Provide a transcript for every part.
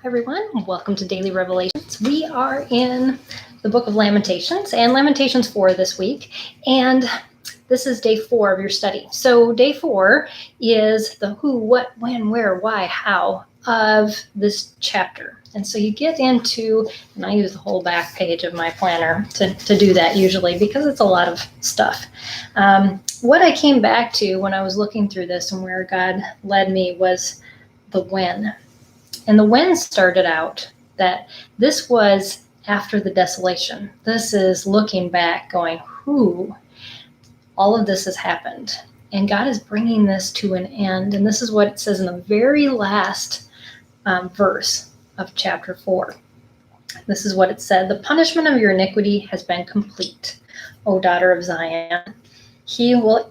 Hi everyone, welcome to Daily Revelations. We are in the book of Lamentations and Lamentations 4 this week, and this is day 4 of your study. So day 4 is the who, what, when, where, why, how of this chapter. And so you get into, and I use the whole back page of my planner to do that usually because it's a lot of stuff. What I came back to when I was looking through this and where God led me was the when. And the when started out that this was after the desolation. This is looking back going, all of this has happened. And God is bringing this to an end. And this is what it says in the very last verse of chapter 4. This is what it said. The punishment of your iniquity has been complete, O daughter of Zion. He will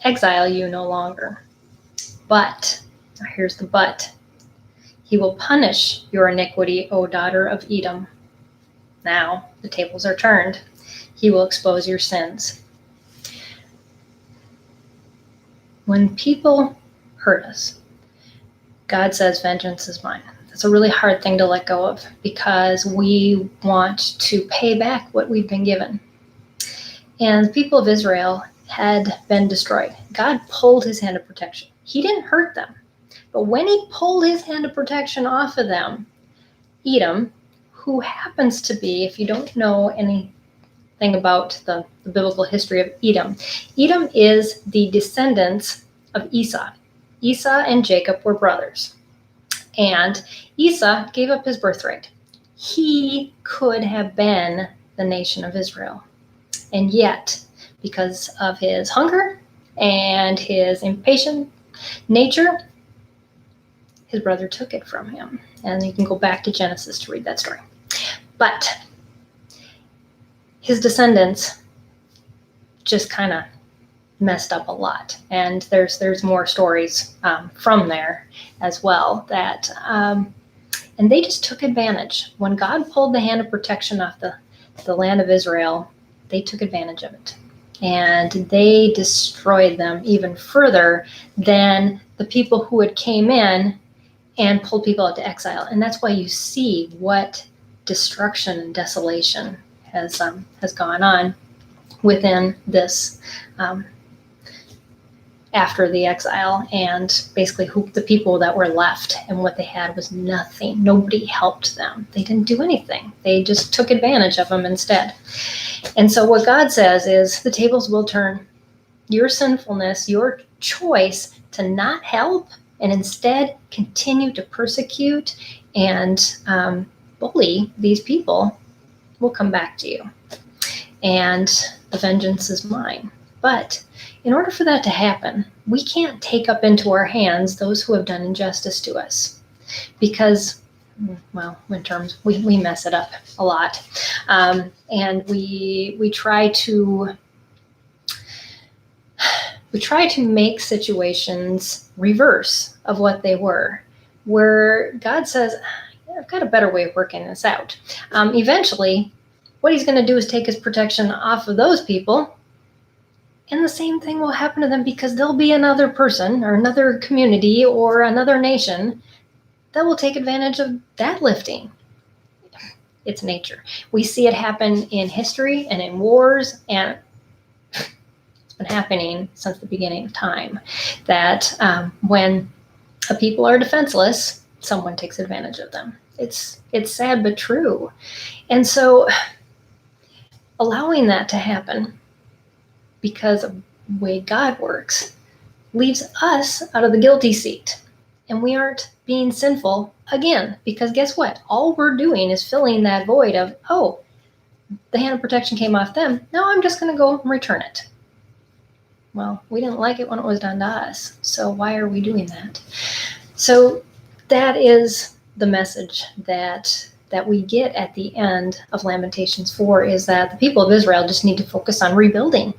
exile you no longer. But, here's the but, he will punish your iniquity, O daughter of Edom. Now the tables are turned. He will expose your sins. When people hurt us, God says, vengeance is mine. That's a really hard thing to let go of because we want to pay back what we've been given. And the people of Israel had been destroyed. God pulled his hand of protection. He didn't hurt them. But when he pulled his hand of protection off of them, Edom, who happens to be, if you don't know anything about the biblical history of Edom, Edom is the descendants of Esau. Esau and Jacob were brothers. And Esau gave up his birthright. He could have been the nation of Israel. And yet, because of his hunger and his impatient nature, his brother took it from him. And you can go back to Genesis to read that story. But his descendants just kind of messed up a lot. And there's more stories from there as well that, and they just took advantage. When God pulled the hand of protection off the land of Israel, they took advantage of it. And they destroyed them even further than the people who had came in and pulled people out to exile. And that's why you see what destruction and desolation has gone on within this after the exile, and basically the people that were left and what they had was nothing. Nobody helped them. They didn't do anything. They just took advantage of them instead. And so what God says is the tables will turn. Your sinfulness, your choice to not help and instead continue to persecute and bully these people will come back to you. And the vengeance is mine. But in order for that to happen, we can't take up into our hands those who have done injustice to us. Because, well, we mess it up a lot. And we try to make situations reverse of what they were, where God says, I've got a better way of working this out. Eventually, what he's going to do is take his protection off of those people, and the same thing will happen to them because there'll be another person or another community or another nation that will take advantage of that lifting. It's nature. We see it happen in history and in wars, and it's been happening since the beginning of time, that when a people are defenseless, someone takes advantage of them. It's sad but true. And so allowing that to happen, because of the way God works, leaves us out of the guilty seat. And we aren't being sinful again, because guess what? All we're doing is filling that void of, the hand of protection came off them. Now I'm just going to go and return it. Well, we didn't like it when it was done to us. So why are we doing that? So that is the message that we get at the end of Lamentations 4, is that the people of Israel just need to focus on rebuilding,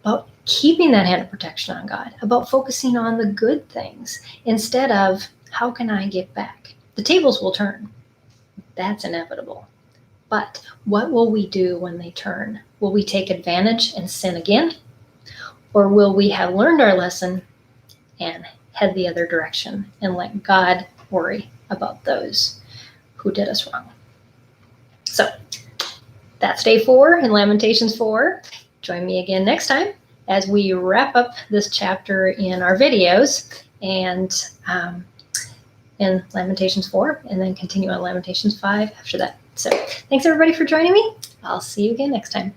about keeping that hand of protection on God, about focusing on the good things instead of how can I get back? The tables will turn. That's inevitable. But what will we do when they turn? Will we take advantage and sin again? Or will we have learned our lesson and head the other direction and let God worry about those who did us wrong. So that's day 4 in Lamentations 4. Join me again next time as we wrap up this chapter in our videos and in Lamentations 4, and then continue on Lamentations 5 after that. So thanks everybody for joining me. I'll see you again next time.